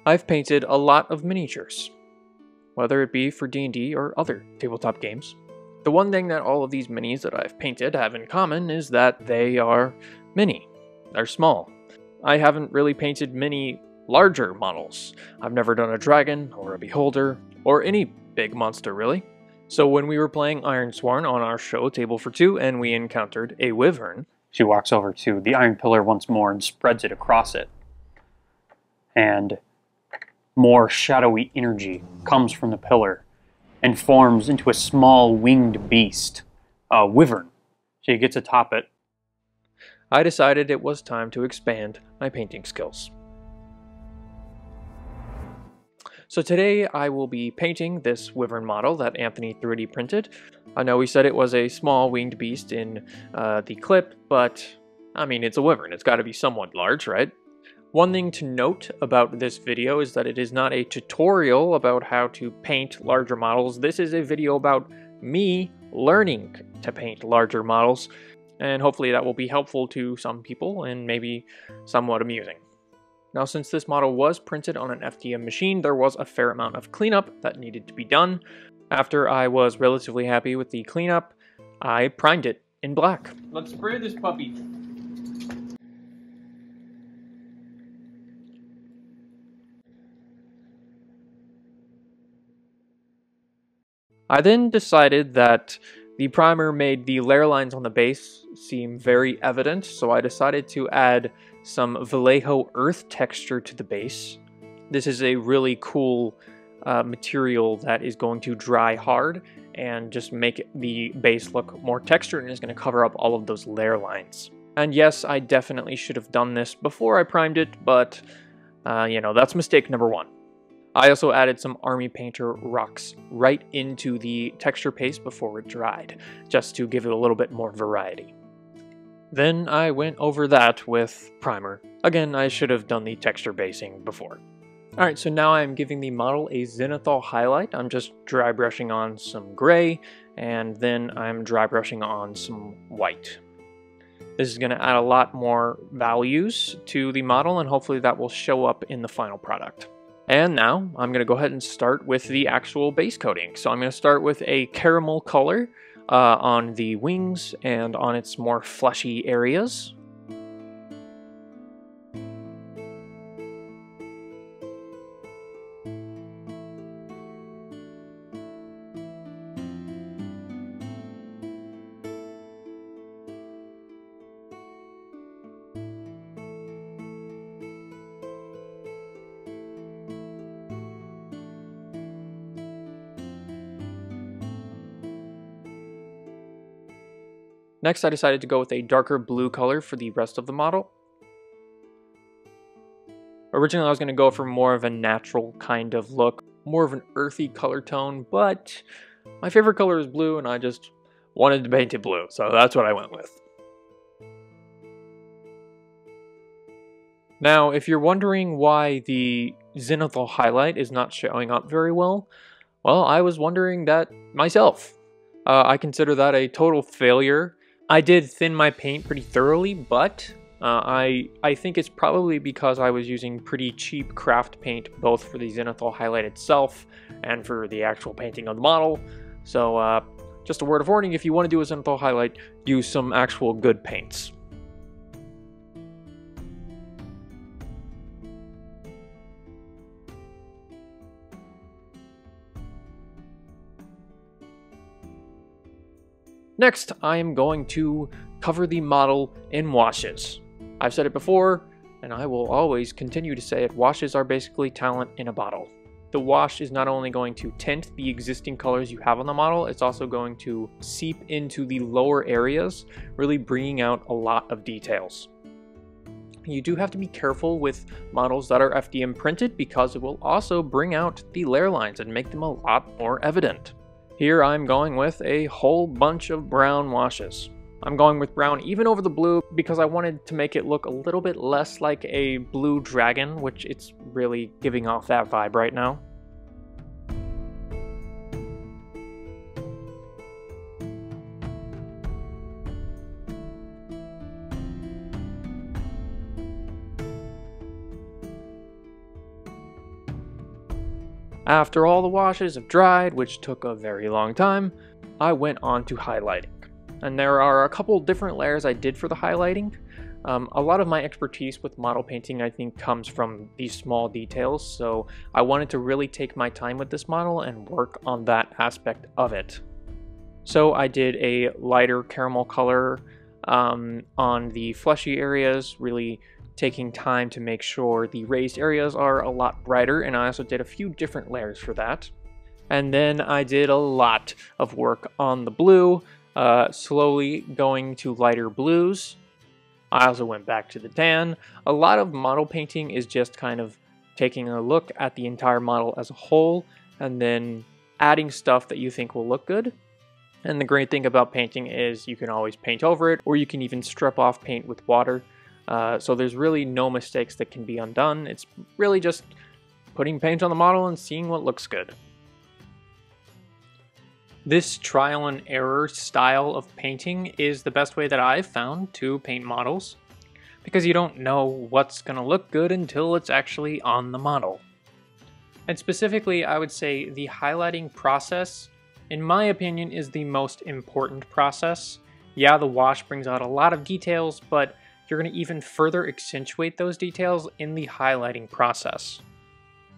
I've painted a lot of miniatures, whether it be for D&D or other tabletop games. The one thing that all of these minis that I've painted have in common is that they are mini. They're small. I haven't really painted many larger models. I've never done a dragon or a beholder or any big monster really. So when we were playing Ironsworn on our show Table for Two and we encountered a wyvern, she walks over to the iron pillar once more and spreads it across it. And more shadowy energy comes from the pillar and forms into a small winged beast, a wyvern. She gets atop it. I decided it was time to expand my painting skills. So today I will be painting this wyvern model that Anthony 3D printed. I know he said it was a small winged beast in the clip, but I mean it's a wyvern. It's got to be somewhat large, right? One thing to note about this video is that it is not a tutorial about how to paint larger models. This is a video about me learning to paint larger models, and hopefully that will be helpful to some people and maybe somewhat amusing. Now, since this model was printed on an FDM machine, there was a fair amount of cleanup that needed to be done. After I was relatively happy with the cleanup, I primed it in black. Let's spray this puppy. I then decided that the primer made the layer lines on the base seem very evident, so I decided to add some Vallejo earth texture to the base. This is a really cool material that is going to dry hard and just make the base look more textured and is going to cover up all of those layer lines. And yes, I definitely should have done this before I primed it, but you know, that's mistake number one. I also added some Army Painter rocks right into the texture paste before it dried, just to give it a little bit more variety. Then I went over that with primer. Again, I should have done the texture basing before. Alright, so now I'm giving the model a zenithal highlight. I'm just dry brushing on some gray, and then I'm dry brushing on some white. This is going to add a lot more values to the model, and hopefully that will show up in the final product. And now I'm going to go ahead and start with the actual base coating. So I'm going to start with a caramel color on the wings and on its more fleshy areas. Next, I decided to go with a darker blue color for the rest of the model. Originally, I was going to go for more of a natural kind of look, more of an earthy color tone, but my favorite color is blue, and I just wanted to paint it blue, so that's what I went with. Now, if you're wondering why the zenithal highlight is not showing up very well, well, I was wondering that myself. I consider that a total failure. I did thin my paint pretty thoroughly, but I think it's probably because I was using pretty cheap craft paint, both for the zenithal highlight itself and for the actual painting of the model. So just a word of warning, if you want to do a zenithal highlight, use some actual good paints. Next, I am going to cover the model in washes. I've said it before, and I will always continue to say it, washes are basically talent in a bottle. The wash is not only going to tint the existing colors you have on the model, it's also going to seep into the lower areas, really bringing out a lot of details. You do have to be careful with models that are FDM printed because it will also bring out the layer lines and make them a lot more evident. Here I'm going with a whole bunch of brown washes. I'm going with brown even over the blue because I wanted to make it look a little bit less like a blue dragon, which it's really giving off that vibe right now. After all the washes have dried, which took a very long time, I went on to highlighting. And there are a couple different layers I did for the highlighting. A lot of my expertise with model painting, I think, comes from these small details, so I wanted to really take my time with this model and work on that aspect of it. So I did a lighter caramel color on the fleshy areas, really taking time to make sure the raised areas are a lot brighter, and I also did a few different layers for that. And then I did a lot of work on the blue, slowly going to lighter blues. I also went back to the tan. A lot of model painting is just kind of taking a look at the entire model as a whole and then adding stuff that you think will look good. And the great thing about painting is you can always paint over it, or you can even strip off paint with water. So there's really no mistakes that can be undone. It's really just putting paint on the model and seeing what looks good. This trial and error style of painting is the best way that I've found to paint models, because you don't know what's going to look good until it's actually on the model. And specifically, I would say the highlighting process, in my opinion, is the most important process. Yeah, the wash brings out a lot of details, but you're going to even further accentuate those details in the highlighting process.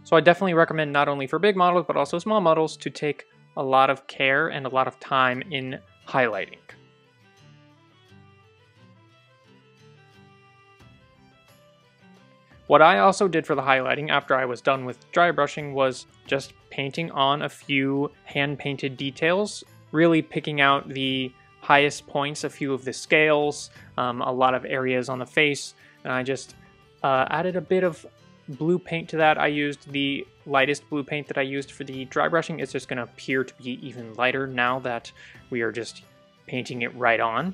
So I definitely recommend, not only for big models, but also small models, to take a lot of care and a lot of time in highlighting. What I also did for the highlighting after I was done with dry brushing was just painting on a few hand-painted details, really picking out the highest points, a few of the scales, a lot of areas on the face, and I just added a bit of blue paint to that. I used the lightest blue paint that I used for the dry brushing. It's just going to appear to be even lighter now that we are just painting it right on.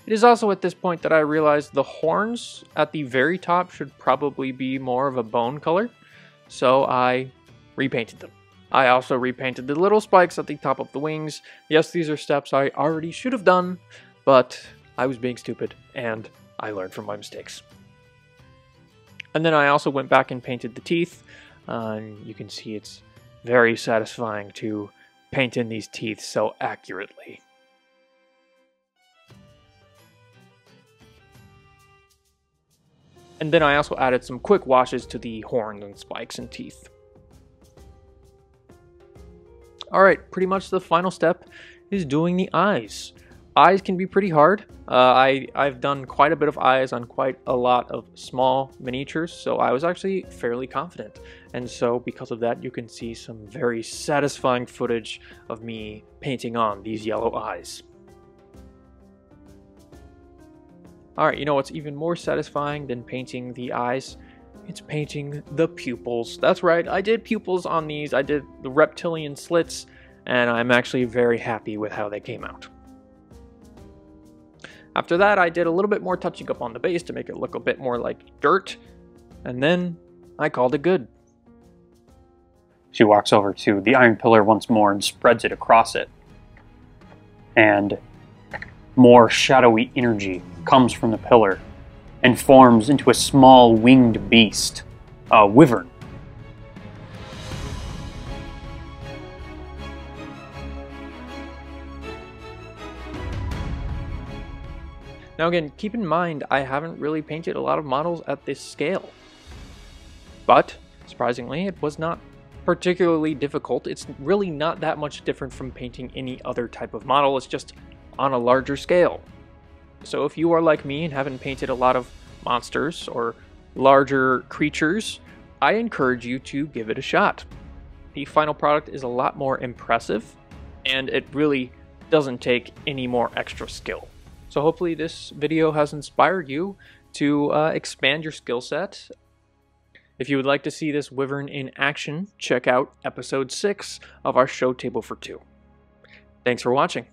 It is also at this point that I realized the horns at the very top should probably be more of a bone color, so I repainted them. I also repainted the little spikes at the top of the wings. Yes, these are steps I already should have done, but I was being stupid and I learned from my mistakes. And then I also went back and painted the teeth. You can see it's very satisfying to paint in these teeth so accurately. And then I also added some quick washes to the horns and spikes and teeth. Alright, pretty much the final step is doing the eyes. Eyes can be pretty hard. I've done quite a bit of eyes on quite a lot of small miniatures, so I was actually fairly confident. And so because of that, you can see some very satisfying footage of me painting on these yellow eyes. Alright, you know what's even more satisfying than painting the eyes? It's painting the pupils. That's right, I did pupils on these. I did the reptilian slits, and I'm actually very happy with how they came out. After that, I did a little bit more touching up on the base to make it look a bit more like dirt, and then I called it good. She walks over to the iron pillar once more and spreads it across it. And more shadowy energy comes from the pillar and forms into a small winged beast, a wyvern. Now again, keep in mind, I haven't really painted a lot of models at this scale. But, surprisingly, it was not particularly difficult. It's really not that much different from painting any other type of model, it's just on a larger scale. So if you are like me and haven't painted a lot of monsters or larger creatures, I encourage you to give it a shot. The final product is a lot more impressive, and it really doesn't take any more extra skill. So hopefully this video has inspired you to expand your skill set. If you would like to see this wyvern in action, check out episode 6 of our show Table for Two. Thanks for watching.